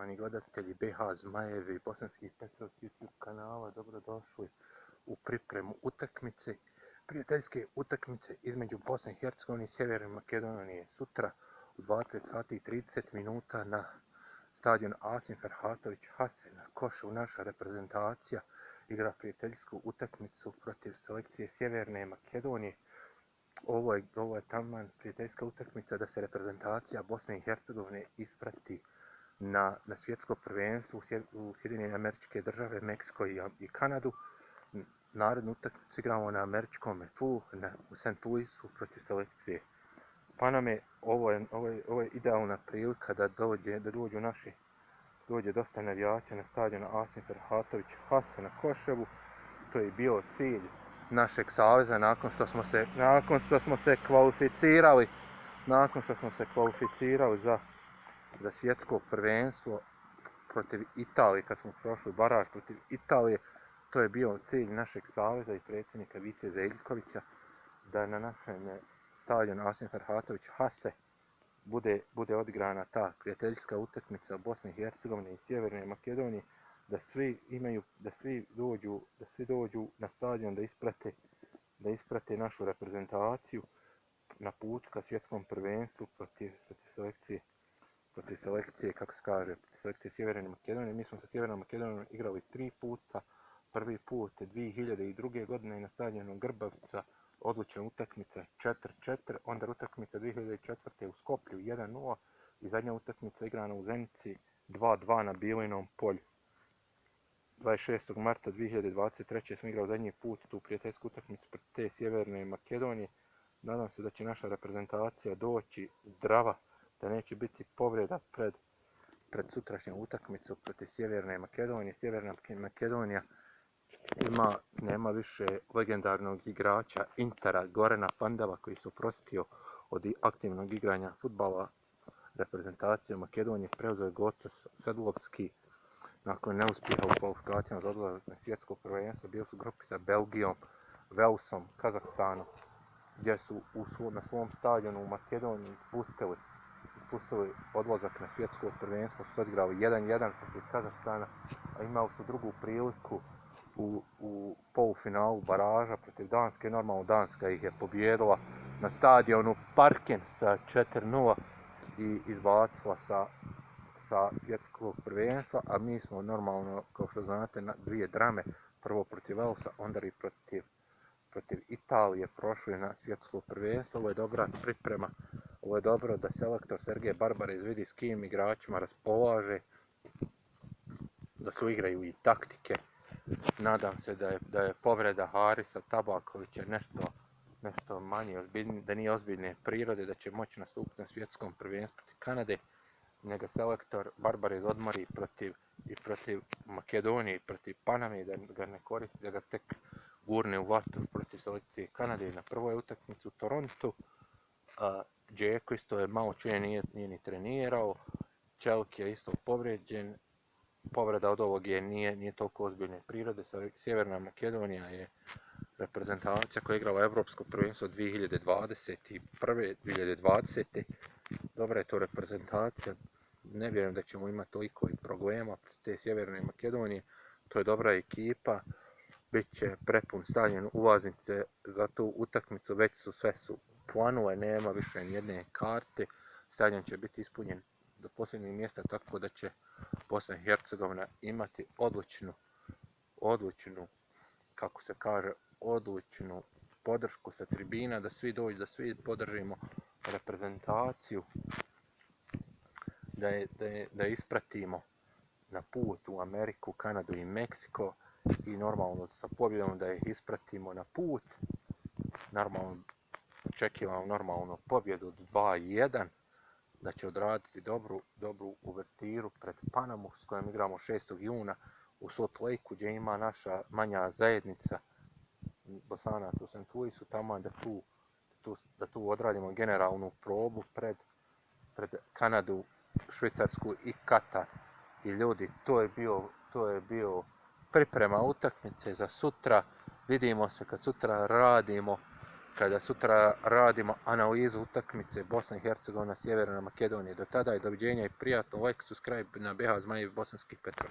Poštovani gledatelji BH Zmajevi i Bosanski Petrovci YouTube kanala, dobrodošli u pripremu utakmice, prijateljske utakmice između Bosne i Hercegovine i Sjeverne Makedonije sutra u 20 sati i 30 minuta na stadion Asim Ferhatović Hasan na Koševu. Naša reprezentacija igra prijateljsku utakmicu protiv selekcije Sjeverne Makedonije. Ovo je taman prijateljska utakmica da se reprezentacija Bosne i Hercegovine isprati na svjetsko prvenstvo u Sjedinjene Američke Države, Meksiko i Kanadu. Narednu utakmicu igramo na američkom tlu u St. Louisu protiv selekcije Paname. Ovo je idealna prilika da dođe dosta navijača na stadion Asim Ferhatović Hasan na Koševu. To je bio cilj našeg saveza nakon što smo se kvalificirali za svjetsko prvenstvo protiv Italije, kad smo prošli baraž protiv Italije. To je bio cilj našeg saveza i predsjednika Vice Zeljkovića da na našem stadionu Asim Ferhatović Hasan bude odigrana ta prijateljska utakmica Bosne i Hercegovine i Sjeverne Makedonije, da svi dođu na stadion da isprate našu reprezentaciju na put ka svjetskom prvenstvu protiv selekcije, kako se kaže, selekcije Sjeverne Makedonije. Mi smo sa Sjevernom Makedonijom igrali 3 puta. Prvi put 2002. godine na stadionu Grbavica, odlučna utakmica 4-4, onda utakmica 2004. u Skoplju 1-0 i zadnja utakmica igrana u Zenici 2-2 na Bilinom polju. 26. marta 2023. smo igrali zadnji put tu prijateljsku utakmicu protiv te Sjeverne Makedonije. Nadam se da će naša reprezentacija doći zdrava, da neće biti povreda pred sutrašnjom utakmicu protiv Sjeverne Makedonije. Sjeverna Makedonija nema više legendarnog igrača Intera Gorana Pandava, koji se oprostio od aktivnog igranja fudbala reprezentacije Makedonije. Preuzeo je Goca Sedlovski nakon neuspjeha u kvalifikacijama za odlazak na svjetsko prvenstvo. Bili su u grupi sa Belgijom, Velsom, Kazahstanom, gdje su na svom stadionu u Makedoniji ispustili odlazak na svjetsko prvenstvo, što su odigrali 1-1 protiv Kazahstana, a imali su drugu priliku u polufinalu baraža protiv Danske. Normalno Danska ih je pobijedila na stadionu Parken sa 4-0 i izbacila sa svjetskog prvenstva, a mi smo normalno, kao što znate, na 2 drame, prvo protiv Velsa, onda i protiv Italije prošli na svjetsko prvenstvo. Ovo je dobra priprema, ovo je dobro da selektor Sergej Barbarez vidi s kim igračima raspolaže, da su igraju i taktike. Nadam se da je povreda Harisa Tabakovića nešto manje ozbiljnije, da nije ozbiljne prirode, da će moći nastupiti na svjetskom prvenstvu protiv Kanade. Njega selektor Barbarez odmori protiv Makedonije i protiv Paname, da ga ne koristi, da ga tek gurne u vatru protiv selekcije Kanade na prvoj utakmici u Torontu. Džeko isto je malo čuje nije ni trenirao. Čelik je isto povrijeđen. Povreda od ovog nije toliko ozbiljne prirode. Sjeverna Makedonija je reprezentacija koja je igrala Evropsko prvenstvo 2021. 2020. Dobra je to reprezentacija. Ne vjerujem da ćemo imati toliko problema protiv te Sjeverne Makedonije. To je dobra ekipa. Biće prepun stadion, ulaznice za tu utakmicu već sve su planule, nema više nijedne karte. Stadion će biti ispunjen do posljednjeg mjesta, tako da će Bosna i Hercegovina imati odlučnu, kako se kaže, odlučnu podršku sa tribina, da svi dođu, da svi podržimo reprezentaciju, da ispratimo na put u Ameriku, Kanadu i Meksiko i normalno sa pobjedom da ih ispratimo na put. Normalno očekivamo pobjedu od 2-1, da će odraditi dobru uvertiru pred Panamu s kojom igramo 6. juna u Salt Lakeu, gdje ima naša manja zajednica Bosanaca u St. Louisu, tamo da tu odradimo generalnu probu pred Kanadu, Švicarsku i Katar. I ljudi, to je bio priprema utakmice za sutra. Vidimo se kad sutra radimo kada sutra radimo analizu utakmice Bosna i Hercegovina, Sjeverna Makedonija. Do tada je doviđenja i prijatno, like, subscribe na BH Zmajevi Bosanskih Petrova.